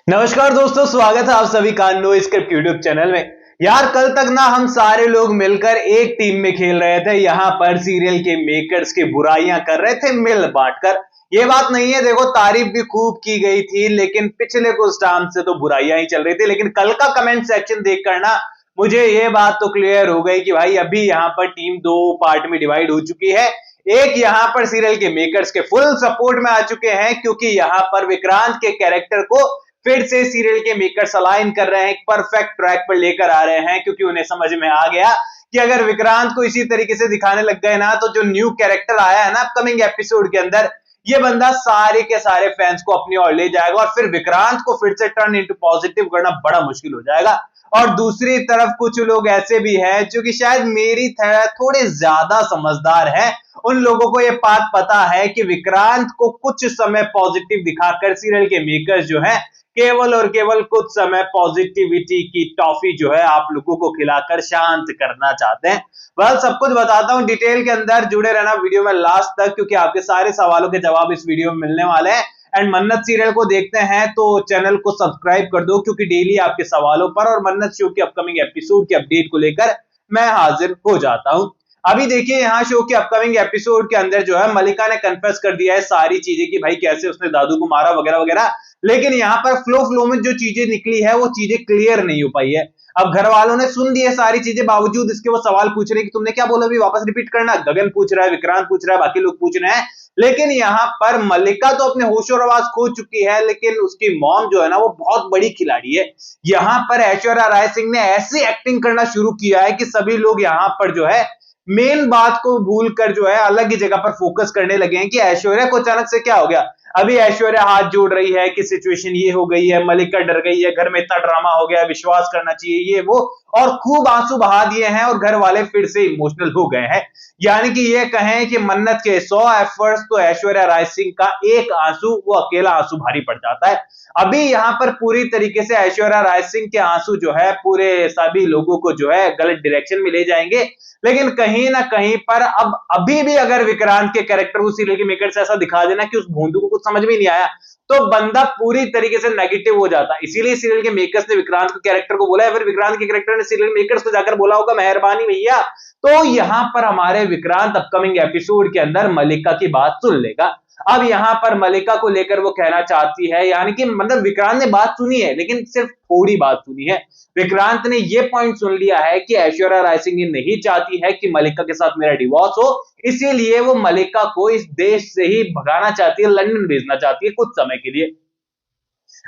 नमस्कार दोस्तों, स्वागत है आप सभी का नो स्क्रिप्ट यूट्यूब चैनल में। यार कल तक ना हम सारे लोग मिलकर एक टीम में खेल रहे थे। यहाँ पर सीरियल के मेकर्स की बुराइयां कर रहे थे मिल बांटकर। ये बात नहीं है, देखो तारीफ भी खूब की गई थी, लेकिन पिछले कुछ टाइम से तो बुराइयां ही चल रही थी। लेकिन कल का कमेंट सेक्शन देखकर ना मुझे ये बात तो क्लियर हो गई कि भाई अभी यहाँ पर टीम दो पार्ट में डिवाइड हो चुकी है। एक यहाँ पर सीरियल के मेकर्स के फुल सपोर्ट में आ चुके हैं, क्योंकि यहाँ पर विक्रांत के कैरेक्टर को फिर से सीरियल के मेकर्स अलाइन कर रहे हैं, परफेक्ट ट्रैक पर लेकर आ रहे हैं, क्योंकि उन्हें समझ में आ गया कि अगर विक्रांत को इसी तरीके से दिखाने लग गए ना, तो जो न्यू कैरेक्टर आया है ना अपकमिंग एपिसोड के अंदर, ये बंदा सारे के सारे फैंस को अपनी ओर ले जाएगा और फिर विक्रांत को फिर से टर्न इनटू पॉजिटिव करना बड़ा मुश्किल हो जाएगा। और दूसरी तरफ कुछ लोग ऐसे भी हैं जो कि शायद मेरी तरह थोड़े ज्यादा समझदार हैं। उन लोगों को यह बात पता है कि विक्रांत को कुछ समय पॉजिटिव दिखाकर सीरियल के मेकर्स जो है केवल और केवल कुछ समय पॉजिटिविटी की टॉफी जो है आप लोगों को खिलाकर शांत करना चाहते हैं। वह सब कुछ बताता हूं डिटेल के अंदर, जुड़े रहना वीडियो में लास्ट तक, क्योंकि आपके सारे सवालों के जवाब इस वीडियो में मिलने वाले हैं। एंड मन्नत सीरियल को देखते हैं तो चैनल को सब्सक्राइब कर दो, क्योंकि डेली आपके सवालों पर और मन्नत शो की अपकमिंग एपिसोड के अपडेट को लेकर मैं हाजिर हो जाता हूं। अभी देखिए यहाँ शो के अपकमिंग एपिसोड के अंदर जो है मलिका ने कन्फेस कर दिया है सारी चीजें कि भाई कैसे उसने दादू को मारा वगैरह वगैरह। लेकिन यहाँ पर फ्लो में जो चीजें निकली है वो चीजें क्लियर नहीं हो पाई है। अब घर वालों ने सुन दी है सारी चीजें, बावजूद इसके वो सवाल पूछ रहे हैं कि तुमने क्या बोला, भी वापस रिपीट करना। गगन पूछ रहा है, विक्रांत पूछ रहा है, बाकी लोग पूछ रहे हैं। लेकिन यहाँ पर मल्लिका तो अपने होश और आवाज खो चुकी है, लेकिन उसकी मॉम जो है ना वो बहुत बड़ी खिलाड़ी है। यहाँ पर ऐश्वर्या राय सिंह ने ऐसी एक्टिंग करना शुरू किया है कि सभी लोग यहाँ पर जो है मेन बात को भूलकर जो है अलग ही जगह पर फोकस करने लगे हैं कि ऐश्वर्या को अचानक से क्या हो गया। अभी ऐश्वर्या हाथ जोड़ रही है कि सिचुएशन ये हो गई है, मलिका डर गई है, घर में इतना ड्रामा हो गया, विश्वास करना चाहिए, ये वो, और खूब आंसू बहा दिए हैं और घर वाले फिर से इमोशनल हो गए हैं। यानी कि ये कहें कि मन्नत के 100 एफर्ट्स तो ऐश्वर्या राय सिंह का एक आंसू, वो अकेला आंसू भारी पड़ जाता है। अभी यहाँ पर पूरी तरीके से ऐश्वर्या राय सिंह के आंसू जो है पूरे सभी लोगों को जो है गलत डायरेक्शन में ले जाएंगे। लेकिन कहीं ना कहीं पर अब अभी भी अगर विक्रांत के कैरेक्टर को सीरियल के मेकर से ऐसा दिखा देना कि उस भोंदू को कुछ समझ में नहीं आया, तो बंदा पूरी तरीके से नेगेटिव हो जाता है। इसीलिए सीरियल के मेकर्स ने विक्रांत के कैरेक्टर को बोला है, फिर विक्रांत के कैरेक्टर ने सीरियल मेकर्स को जाकर बोला होगा मेहरबानी भैया। तो यहां पर हमारे विक्रांत अपकमिंग एपिसोड के अंदर मलिका की बात सुन लेगा। अब यहां पर मलिका को लेकर वो कहना चाहती है, यानी कि मतलब विक्रांत ने बात सुनी है लेकिन सिर्फ थोड़ी बात सुनी है। विक्रांत ने ये पॉइंट सुन लिया है कि ऐश्वर्या राय सिंह ये नहीं चाहती है कि मलिका के साथ मेरा डिवोर्स हो, इसीलिए वो मलिका को इस देश से ही भगाना चाहती है, लंदन भेजना चाहती है कुछ समय के लिए।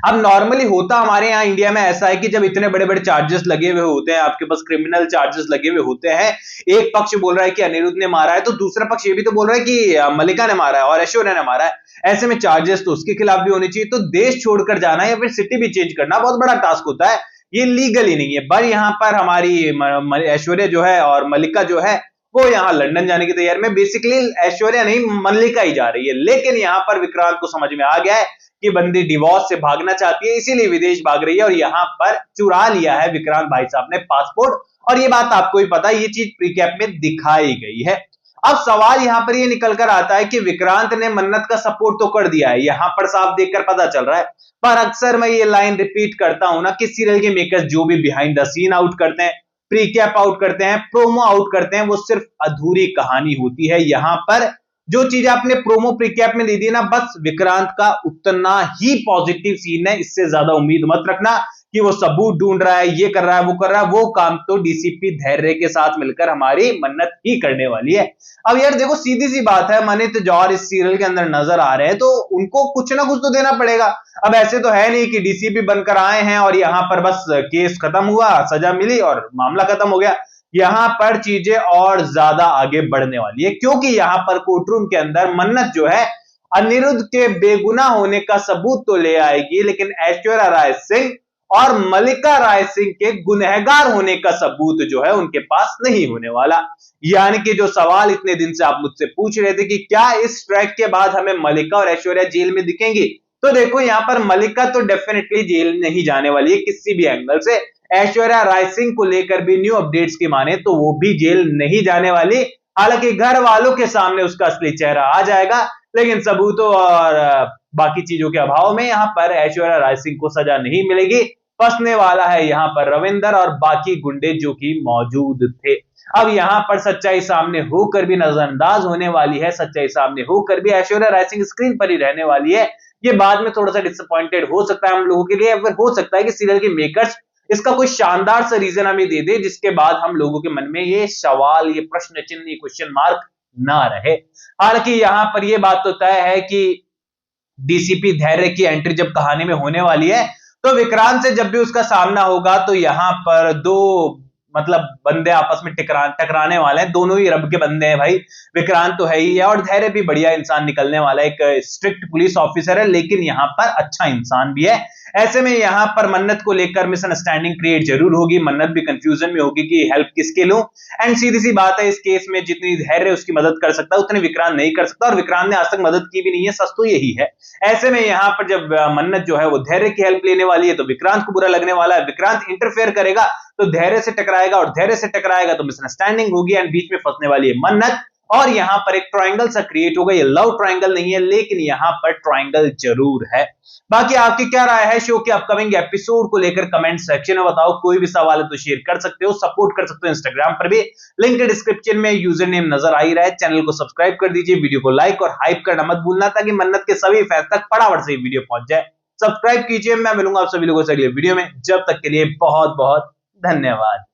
अब नॉर्मली होता हमारे यहाँ इंडिया में ऐसा है कि जब इतने बड़े बड़े चार्जेस लगे हुए होते हैं, आपके पास क्रिमिनल चार्जेस लगे हुए होते हैं, एक पक्ष बोल रहा है कि अनिरुद्ध ने मारा है, तो दूसरा पक्ष ये भी तो बोल रहा है कि मलिका ने मारा है और ऐश्वर्या ने मारा है। ऐसे में चार्जेस तो उसके खिलाफ भी होने चाहिए। तो देश छोड़कर जाना या फिर सिटी भी चेंज करना बहुत बड़ा टास्क होता है, ये लीगल ही नहीं है। पर यहाँ पर हमारी ऐश्वर्या जो है और मलिका जो है वो यहाँ लंदन जाने की तैयारी में, बेसिकली ऐश्वर्या नहीं मल्लिका ही जा रही है। लेकिन यहाँ पर विक्रांत को समझ में आ गया है कि बंदी डिवोर्स से भागना चाहती है, इसीलिए विदेश भाग रही है और यहाँ पर चुरा लिया है विक्रांत भाई साहब ने पासपोर्ट। और ये बात आपको भी पता है, ये चीज प्रीकैप में दिखाई गई है। अब सवाल यहां पर ये निकल कर आता है कि विक्रांत ने मन्नत का सपोर्ट तो कर दिया है, यहां पर साफ देखकर पता चल रहा है। पर अक्सर मैं ये लाइन रिपीट करता हूं ना कि सीरियल के मेकर्स जो भी बिहाइंड द सीन आउट करते हैं, प्रीकैप आउट करते हैं, प्रोमो आउट करते हैं, वो सिर्फ अधूरी कहानी होती है। यहां पर जो चीज आपने प्रोमो प्रीकैप में दे दी ना, बस विक्रांत का उतना ही पॉजिटिव सीन है, इससे ज्यादा उम्मीद मत रखना कि वो सबूत ढूंढ रहा है, ये कर रहा है, वो कर रहा है। वो काम तो डीसीपी धैर्य के साथ मिलकर हमारी मन्नत ही करने वाली है। अब यार देखो सीधी सी बात है, मनित जौहर इस सीरियल के अंदर नजर आ रहे हैं तो उनको कुछ ना कुछ तो देना पड़ेगा। अब ऐसे तो है नहीं कि डीसीपी बनकर आए हैं और यहां पर बस केस खत्म हुआ, सजा मिली और मामला खत्म हो गया। यहां पर चीजें और ज्यादा आगे बढ़ने वाली है, क्योंकि यहां पर कोर्टरूम के अंदर मन्नत जो है अनिरुद्ध के बेगुनाह होने का सबूत तो ले आएगी, लेकिन ऐश्वर्या राय सिंह और मलिका राय सिंह के गुनहगार होने का सबूत जो है उनके पास नहीं होने वाला। यानी कि जो सवाल इतने दिन से आप मुझसे पूछ रहे थे कि क्या इस ट्रैक के बाद हमें मलिका और ऐश्वर्या जेल में दिखेंगी, तो देखो यहां पर मलिका तो डेफिनेटली जेल नहीं जाने वाली है किसी भी एंगल से। ऐश्वर्या राय सिंह को लेकर भी न्यू अपडेट्स की माने तो वो भी जेल नहीं जाने वाली। हालांकि घर वालों के सामने उसका असली चेहरा आ जाएगा, लेकिन सबूतों और बाकी चीजों के अभाव में यहाँ पर ऐश्वर्या राय सिंह को सजा नहीं मिलेगी। फंसने वाला है यहाँ पर रविंदर और बाकी गुंडे जो कि मौजूद थे। अब यहाँ पर सच्चाई सामने होकर भी नजरअंदाज होने वाली है, सच्चाई सामने होकर भी ऐश्वर्या राय सिंह स्क्रीन पर ही रहने वाली है। ये बाद में थोड़ा सा डिसअपॉइंटेड हो सकता है हम लोगों के लिए, या फिर हो सकता है कि सीरियल के मेकर्स इसका कोई शानदार सा रीजन हमें दे दे, जिसके बाद हम लोगों के मन में ये सवाल, ये प्रश्न चिन्ह, ये क्वेश्चन मार्क ना रहे। हालांकि यहाँ पर ये बात तो तय है कि डीसीपी धैर्य की एंट्री जब कहानी में होने वाली है, तो विक्रांत से जब भी उसका सामना होगा तो यहाँ पर दो मतलब बंदे आपस में टकराने वाले हैं। दोनों ही रब के बंदे हैं भाई, विक्रांत तो है ही है और धैर्य भी बढ़िया इंसान निकलने वाला है। एक स्ट्रिक्ट पुलिस ऑफिसर है लेकिन यहाँ पर अच्छा इंसान भी है। ऐसे में यहाँ पर मन्नत को लेकर मिसअंडरस्टैंडिंग क्रिएट जरूर होगी, मन्नत भी कंफ्यूजन में होगी कि हेल्प किसके लूं। एंड सीधी सी बात है, इस केस में जितनी धैर्य उसकी मदद कर सकता है उतनी विक्रांत नहीं कर सकता, और विक्रांत ने आज तक मदद की भी नहीं है, सच तो यही है। ऐसे में यहाँ पर जब मन्नत जो है वो धैर्य की हेल्प लेने वाली है तो विक्रांत को बुरा लगने वाला है। विक्रांत इंटरफेयर करेगा तो धैर्य से टकराएगा, और धैर्य से टकराएगा तो मिसअंडरस्टैंडिंग होगी एंड बीच में फंसने वाली है मन्नत, और यहां पर एक ट्रायंगल सा क्रिएट होगा। ये लव ट्रायंगल नहीं है लेकिन यहां पर ट्रायंगल जरूर है। बाकी आपकी क्या राय है शो के अपकमिंग एपिसोड को लेकर कमेंट सेक्शन में बताओ। कोई भी सवाल है तो शेयर कर सकते हो, सपोर्ट कर सकते हो इंस्टाग्राम पर भी, लिंक डिस्क्रिप्शन में यूजर नेम नजर आ ही रहा है। चैनल को सब्सक्राइब कर दीजिए, वीडियो को लाइक और हाइप करना मत भूलना ताकि मन्नत के सभी फैंस तक फटाफट से वीडियो पहुंच जाए। सब्सक्राइब कीजिए, मैं मिलूंगा आप सभी लोगों से अगले वीडियो में। जब तक के लिए बहुत बहुत धन्यवाद।